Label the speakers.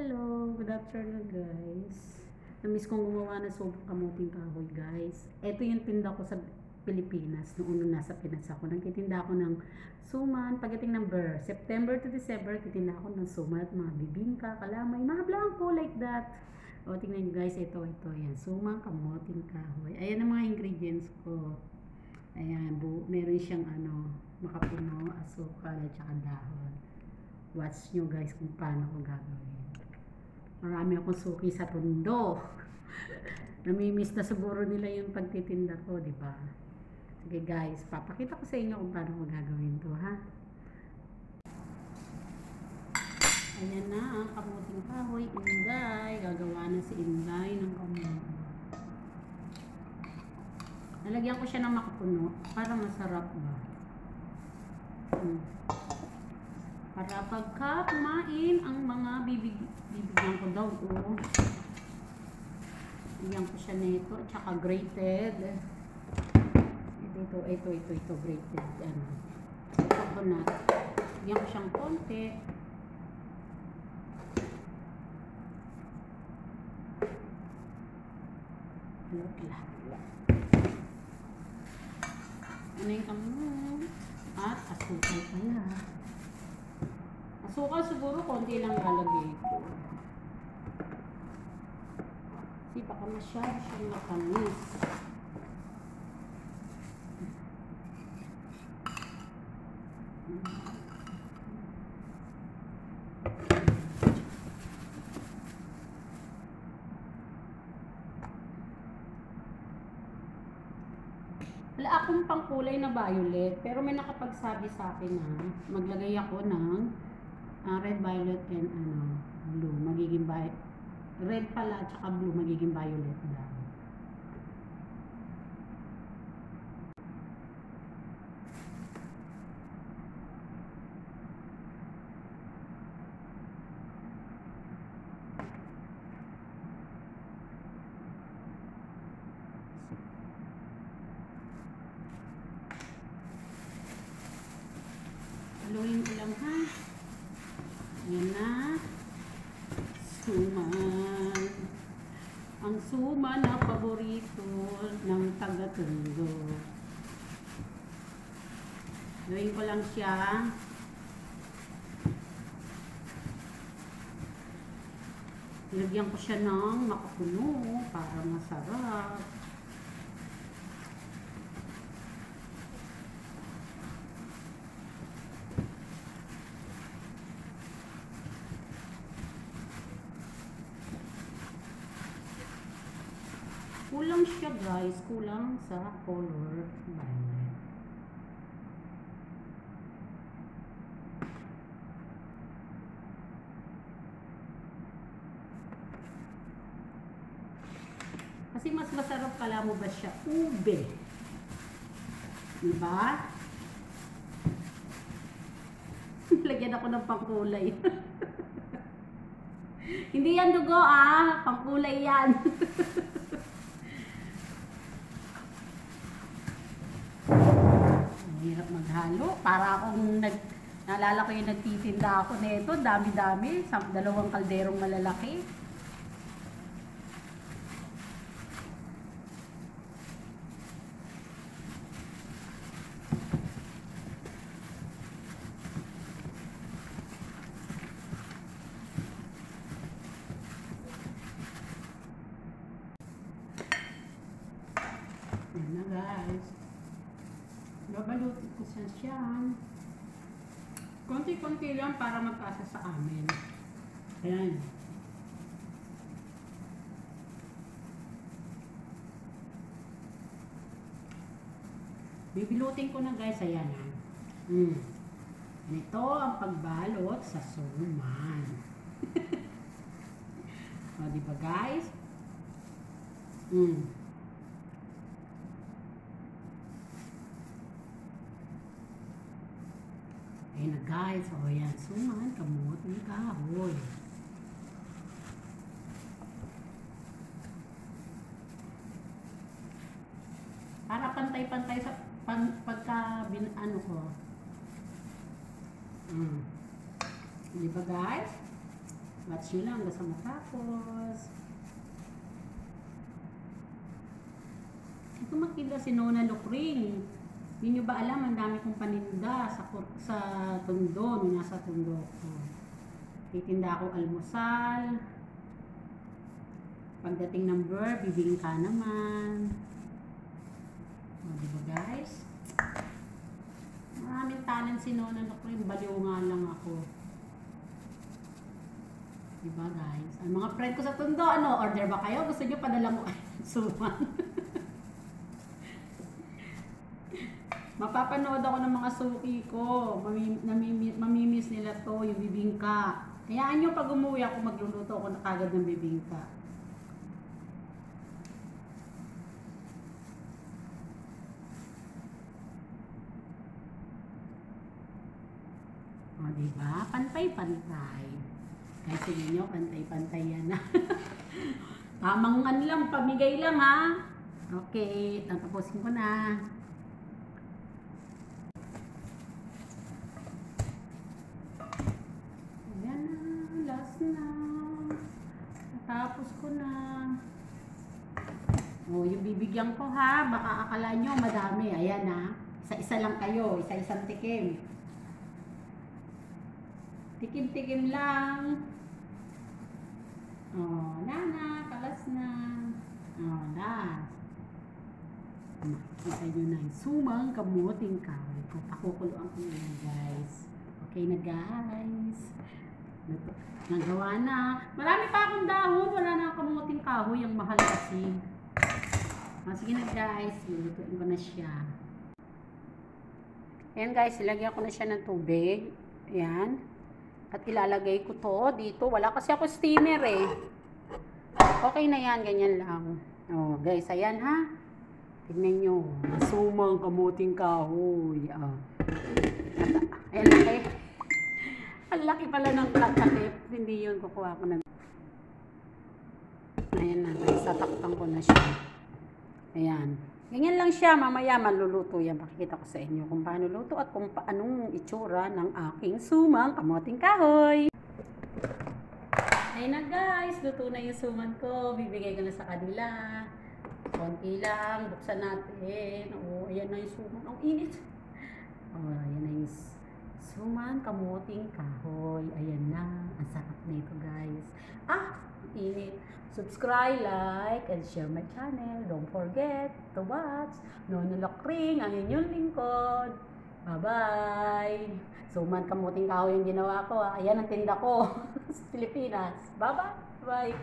Speaker 1: Hello, good afternoon guys. Namiss kong gumawa ng sobrang kamuting kahoy guys. Ito yung tinda ko sa Pilipinas. Noong nasa Pinas ako, nagtitinda ako ng suman. Pagdating ng September to December, titinda ako ng suman at mga bibingka, kalamay, mga blanco like that. O, tingnan nyo guys, ito, yan. Suman, kamuting kahoy. Ayan ang mga ingredients ko. Ayan, meron siyang makapuno, asukal, at saka dahon. Watch nyo guys kung paano ko gagawin. Marami akong suki sa tundo. Namimiss na siguro nila yung pagtitinda ko, di ba? Sige guys, papakita ko sa inyo kung paano ko gagawin to, ha? Ayan na ang kamuting kahoy, Inday. Gagawa na si Inday ng kamuting. Nalagyan ko siya ng makapuno para masarap ba. Para pagka kumain ang mga bibigyan ko daw. Bibigyan ko siya nito at saka grated. Ito grated. Coconut. Bibigyan ko siyang konti. Ano yung kamay? At asukal pala. Asukal siguro konti lang lalagay ko. Kasi baka masyado siyang matamis. Wala akong pangkulay na violet, pero may nakapagsabi sa akin na maglagay ako ng red, violet, and blue. Magiging red pala at saka blue, magiging violet daw. Haluin ko lang, ha? Ayan na. Suman. Ang suman na paborito ng taga-Tondo. Haluin ko lang siya. Nilagyan ko siya ng makapuno para masarap. Kulang siya guys, kulang sa color violet. Kasi mas masarap pala mo ba siya ube. Diba? Lagyan ako ng pangkulay. Hindi yan dugo pangkulay yan. Hirap maghalo. Para akong naalala ko yung nagtitinda ako nito, dami-dami, 2 kalderong malalaki. Yan na guys. Babalutin ko siya. Konti-konti lang para magkasa sa amin. Ayan. Bibilutin ko na guys. Ayan. Ito ang pagbalot sa suman. O, diba guys? Ayan na guys, o yan, suman, kamuting kahoy. Para pantay-pantay sa pagka ko. Di ba guys? Watch nyo lang hanggang sa matapos. Ito makita si Nona Lukring. Hindi nyo ba alam, ang dami kong paninda sa Tondo, nung nasa Tondo ko. Titinda ako almusal. Pagdating ng Burr, bibingka naman. O, diba guys? Maraming talent si Nona Lukring, baliw nga lang ako. Diba guys? Ang mga friend ko sa Tondo, ano, order ba kayo? Gusto nyo padala mo kayo ng suman? Mapapanood ako ng mga suki ko. Mamimiss nila to, yung bibingka. Hayaan nyo pag umuwi ako, magluluto ako na kagad ng bibingka. O, diba? Pantay-pantay. Kahit sige nyo, pantay-pantay yan. Tamang lang, pamigay lang ha. Okay, tatapusin ko na. Ayan na, last na. Natapos ko na. O, yung bibigyan ko ha, baka akala nyo madami. Ayan ha, isa-isa lang kayo, isa-isang tikim. Tikim-tikim lang. Oh, nana, kalas na. Oh, last. Makikita nyo na yung sumang kamuting kahoy. Pakukuluan ko na guys. Okay na guys. Nagawa na. Marami pa akong dahon. Wala na kamuting kahoy. Ang mahal kasi. Sige na guys. Lulutuin ko na siya. Ayan guys. Ilagyan ko na siya ng tubig. Ayan. At ilalagay ko to dito. Wala kasi ako steamer eh. Okay na yan. Ganyan lang. Oh, guys, ayan ha. Tignan nyo. Sumang kamuting kahoy. Oh. Ayan laki. Ang laki pala ng takip. Hindi yun. Kukuha ko na. Ayan na. Guys, tatakpan ko na siya. Ayan. Ganyan lang siya. Mamaya maluluto yan. Pakikita ko sa inyo kung paano luto at kung paanong itsura ng aking sumang kamuting kahoy. Ayun na guys. Luto na yung suman ko. Bibigay ko na sa kanila. Konti lang. Buksan natin. O, ayan na yung suman. Ang init. O, ayan na yung suman kamuting kahoy. Ayan na. Ang sarap na ito guys. Ah! Ang init. Subscribe, like, and share my channel. Don't forget to watch Nona Lukring, ang inyong lingkod. Bye-bye! Suman kamuting kahoy yung ginawa ko. Ayan ang tinda ko sa Pilipinas. Bye-bye! Bye!